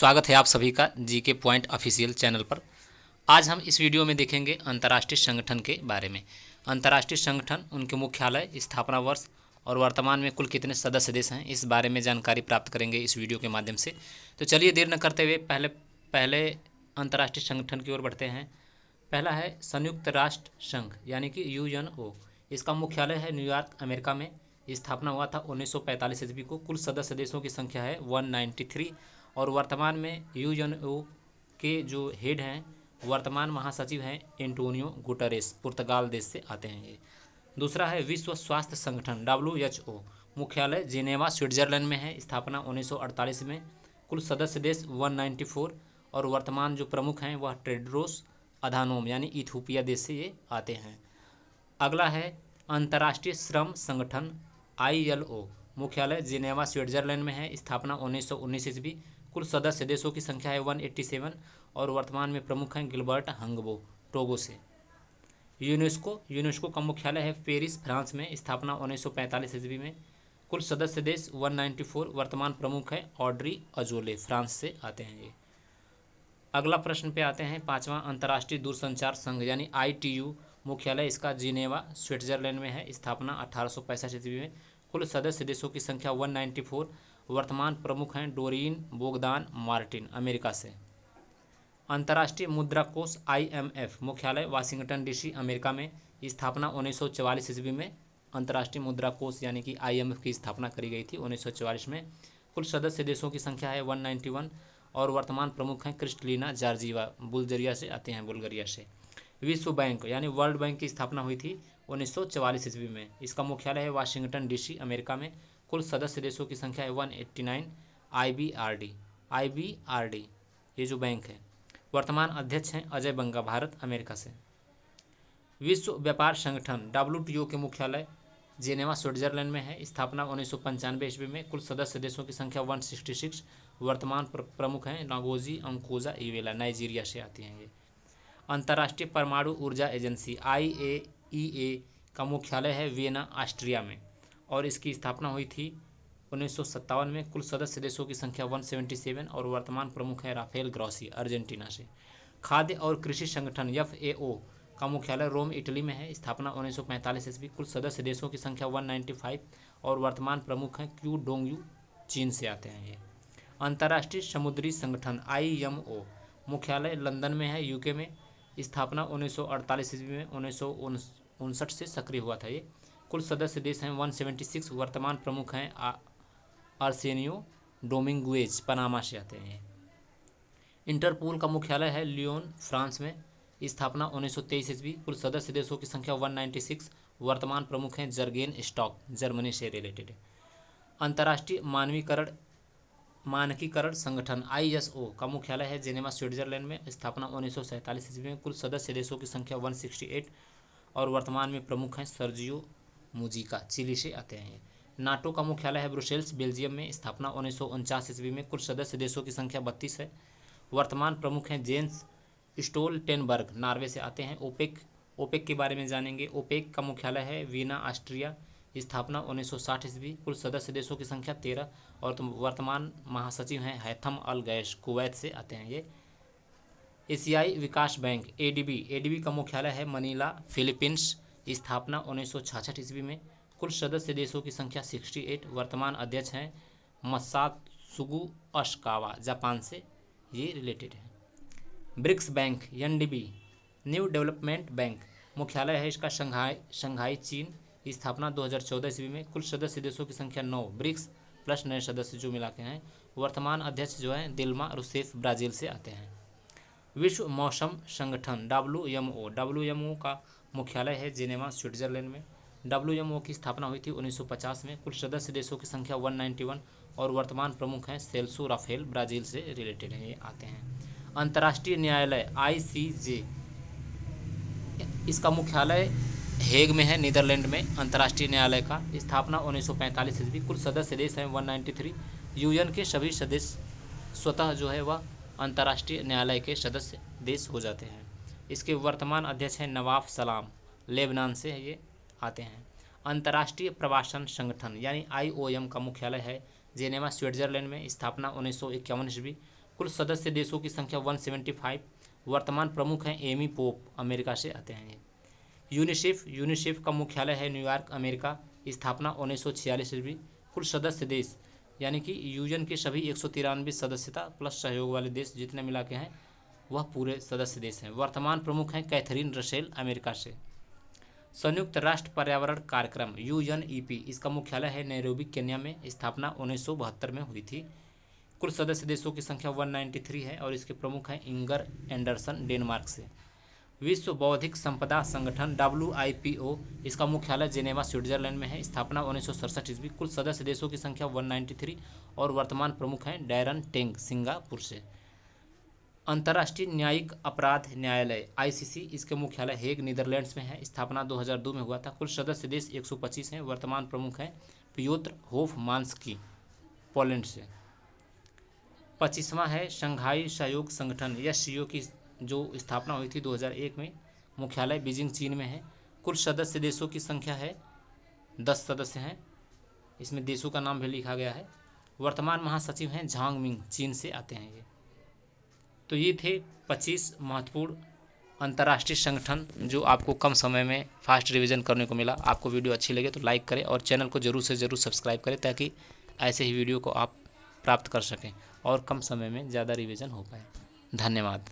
स्वागत है आप सभी का जीके पॉइंट ऑफिशियल चैनल पर। आज हम इस वीडियो में देखेंगे अंतर्राष्ट्रीय संगठन के बारे में। अंतर्राष्ट्रीय संगठन, उनके मुख्यालय, स्थापना वर्ष और वर्तमान में कुल कितने सदस्य देश हैं, इस बारे में जानकारी प्राप्त करेंगे इस वीडियो के माध्यम से। तो चलिए देर न करते हुए पहले अंतर्राष्ट्रीय संगठन की ओर बढ़ते हैं। पहला है संयुक्त राष्ट्र संघ यानी कि यूएनओ। इसका मुख्यालय है न्यूयॉर्क, अमेरिका में। स्थापना हुआ था 1945 ईस्वी को। कुल सदस्य देशों की संख्या है 193 और वर्तमान में यूएनओ के जो हेड हैं, वर्तमान महासचिव हैं एंटोनियो गुटेरेस, पुर्तगाल देश से आते हैं ये। दूसरा है विश्व स्वास्थ्य संगठन WHO। मुख्यालय जेनेवा, स्विट्जरलैंड में है। स्थापना 1948 में। कुल सदस्य देश 194 और वर्तमान जो प्रमुख हैं वह टेड्रोस अधानोम यानी इथियोपिया देश से ये आते हैं। अगला है अंतर्राष्ट्रीय श्रम संगठन ILO। मुख्यालय जेनेवा, स्विट्जरलैंड में है। स्थापना 1919 ईस्वी। कुल सदस्य देशों की संख्या है 187 और वर्तमान में प्रमुख हैं गिलबर्ट हंगबो, टोगो से। यूनेस्को का मुख्यालय है पेरिस, फ्रांस में। स्थापना 1945 ईस्वी में। कुल सदस्य देश 194, वर्तमान प्रमुख है ऑड्री अजोले, फ्रांस से आते हैं ये। अगला प्रश्न पे आते हैं। पांचवा अंतर्राष्ट्रीय दूरसंचार संघ यानी ITU। मुख्यालय इसका जिनेवा, स्विट्जरलैंड में है। स्थापना 1865 ईस्वी में। कुल सदस्य देशों की संख्या 194, वर्तमान प्रमुख हैं डोरीन बोगदान मार्टिन, अमेरिका से। अंतर्राष्ट्रीय मुद्रा कोष IMF। मुख्यालय वाशिंगटन DC, अमेरिका में। स्थापना 1944 ईस्वी में। अंतर्राष्ट्रीय मुद्रा कोष यानी कि IMF की स्थापना करी गई थी 1944 में। कुल सदस्य देशों की संख्या है 191 और वर्तमान प्रमुख हैं क्रिस्टलिना जॉर्जिवा, बुल्गारिया से आते हैं, बुल्गारिया से। विश्व बैंक यानी वर्ल्ड बैंक की स्थापना हुई थी 1944 ईस्वी में। इसका मुख्यालय है वाशिंगटन DC, अमेरिका में। कुल सदस्य देशों की संख्या है 189। IBRD ये जो बैंक है, वर्तमान अध्यक्ष हैं अजय बंगा, भारत, अमेरिका से। विश्व व्यापार संगठन WTO के मुख्यालय जेनेवा, स्विट्जरलैंड में है। स्थापना 1995 ईस्वी में। कुल सदस्य देशों की संख्या 166, वर्तमान प्रमुख हैं नागोजी अंकोजा इवेला, नाइजीरिया से आती हैं ये। अंतर्राष्ट्रीय परमाणु ऊर्जा एजेंसी IAEA का मुख्यालय है वियना, ऑस्ट्रिया में और इसकी स्थापना हुई थी 1957 में। कुल सदस्य देशों की संख्या 177 और वर्तमान प्रमुख है राफेल ग्रॉसी, अर्जेंटीना से। खाद्य और कृषि संगठन FAO का मुख्यालय रोम, इटली में है। स्थापना 1945 ईस्वी। कुल सदस्य देशों की संख्या 195 और वर्तमान प्रमुख हैं क्यू डोंगयू, चीन से आते हैं ये। अंतर्राष्ट्रीय समुद्री संगठन IMO। मुख्यालय लंदन में है, UK में। स्थापना 1948 ईस्वी में। 1959 से सक्रिय हुआ था ये। कुल सदस्य देश हैं 176, वर्तमान प्रमुख हैं आर्सेनियो डोमिंगुएज, पनामा से आते हैं ये। इंटरपोल का मुख्यालय है लियोन, फ्रांस में। स्थापना 1923 ईस्वी। कुल सदस्य देशों की संख्या 196, वर्तमान प्रमुख हैं जर्गेन स्टॉक, जर्मनी से रिलेटेड है। अंतर्राष्ट्रीय मानकीकरण संगठन ISO का मुख्यालय है जेनेवा, स्विट्जरलैंड में। स्थापना 1947 ईस्वी में। कुल सदस्य देशों की संख्या 168 और वर्तमान में प्रमुख हैं सर्जियो मुजिका, चिली से आते हैं। नाटो का मुख्यालय है ब्रुसेल्स, बेल्जियम में। स्थापना 1949 ईस्वी में। कुल सदस्य देशों की संख्या 32 है, वर्तमान प्रमुख हैं जेंस स्टोल्टेनबर्ग, नॉर्वे से आते हैं। ओपेक के बारे में जानेंगे। ओपेक का मुख्यालय है वियना, ऑस्ट्रिया। स्थापना 1960 ईस्वी। कुल सदस्य देशों की संख्या 13 और वर्तमान महासचिव हैं हैथम अल गैश, कुवैत से आते हैं ये। एशियाई विकास बैंक ADB का मुख्यालय है मनीला, फिलीपींस। स्थापना 1966 ईस्वी में। कुल सदस्य देशों की संख्या 68, वर्तमान अध्यक्ष हैं मसात्सुगु अशिकावा, जापान से ये रिलेटेड है। BRICS bank NDB, new development bank. मुख्यालय है इसका शंघाई, चीन। स्थापना 2014 ईस्वी में। कुल सदस्य देशों की संख्या 9, ब्रिक्स प्लस नए सदस्य जो मिला के हैं। वर्तमान अध्यक्ष जो है दिल्मा रूसेफ, ब्राज़ील से आते हैं। विश्व मौसम संगठन WMO का मुख्यालय है जेनेवा, स्विट्जरलैंड में। WMO की स्थापना हुई थी 1950 में। कुल सदस्य देशों की संख्या 191 और वर्तमान प्रमुख हैं सेल्सो राफेल, ब्राज़ील से रिलेटेड हैं, ये आते हैं। अंतर्राष्ट्रीय न्यायालय ICJ, इसका मुख्यालय हेग में है, नीदरलैंड में। अंतर्राष्ट्रीय न्यायालय का स्थापना 1945 ईस्वी। कुल सदस्य देश हैं 193। UN के सभी सदस्य स्वतः जो है वह अंतर्राष्ट्रीय न्यायालय के सदस्य देश हो जाते हैं। इसके वर्तमान अध्यक्ष हैं नवाफ सलाम, लेबनान से ये आते हैं। अंतर्राष्ट्रीय प्रवासन संगठन यानी IOM का मुख्यालय है जेनेवा, स्विट्जरलैंड में। स्थापना 1951 ईस्वी। कुल सदस्य देशों की संख्या 175। वर्तमान प्रमुख हैं एमी पोप, अमेरिका से आते हैं ये। यूनिसेफ का मुख्यालय है न्यूयॉर्क, अमेरिका। स्थापना 1946 ईस्वी। कुल सदस्य देश यानी कि यूएन के सभी 193 सदस्यता प्लस सहयोग वाले देश जितने मिला के हैं वह पूरे सदस्य देश हैं। वर्तमान प्रमुख हैं कैथरीन रसेल, अमेरिका से। संयुक्त राष्ट्र पर्यावरण कार्यक्रम UNEP, इसका मुख्यालय है नैरोबी, केन्या में। स्थापना 1972 में हुई थी। कुल सदस्य देशों की संख्या 193 है और इसके प्रमुख हैं इंगर एंडरसन, डेनमार्क से। विश्व बौद्धिक संपदा संगठन WIPO, इसका मुख्यालय जेनेवा, स्विट्जरलैंड में है। स्थापना 1967 ईस्वी। कुल सदस्य देशों की संख्या 193 और वर्तमान प्रमुख हैं डैरन टेंग, सिंगापुर से। अंतर्राष्ट्रीय न्यायिक अपराध न्यायालय ICC, इसके मुख्यालय हेग, नीदरलैंड्स में है। स्थापना 2002 में हुआ था। कुल सदस्य देश 125 हैं। वर्तमान प्रमुख हैं पियोत्र होफमान्स्की, पोलैंड से। 25वां है शंघाई सहयोग संगठन SCO की जो स्थापना हुई थी 2001 में। मुख्यालय बीजिंग, चीन में है। कुल सदस्य देशों की संख्या है 10 सदस्य हैं। इसमें देशों का नाम भी लिखा गया है। वर्तमान महासचिव हैं झांग मिंग, चीन से आते हैं ये। तो ये थे 25 महत्वपूर्ण अंतर्राष्ट्रीय संगठन जो आपको कम समय में फास्ट रिवीजन करने को मिला। आपको वीडियो अच्छी लगे तो लाइक करें और चैनल को जरूर से जरूर सब्सक्राइब करें ताकि ऐसे ही वीडियो को आप प्राप्त कर सकें और कम समय में ज़्यादा रिवीजन हो पाए। धन्यवाद।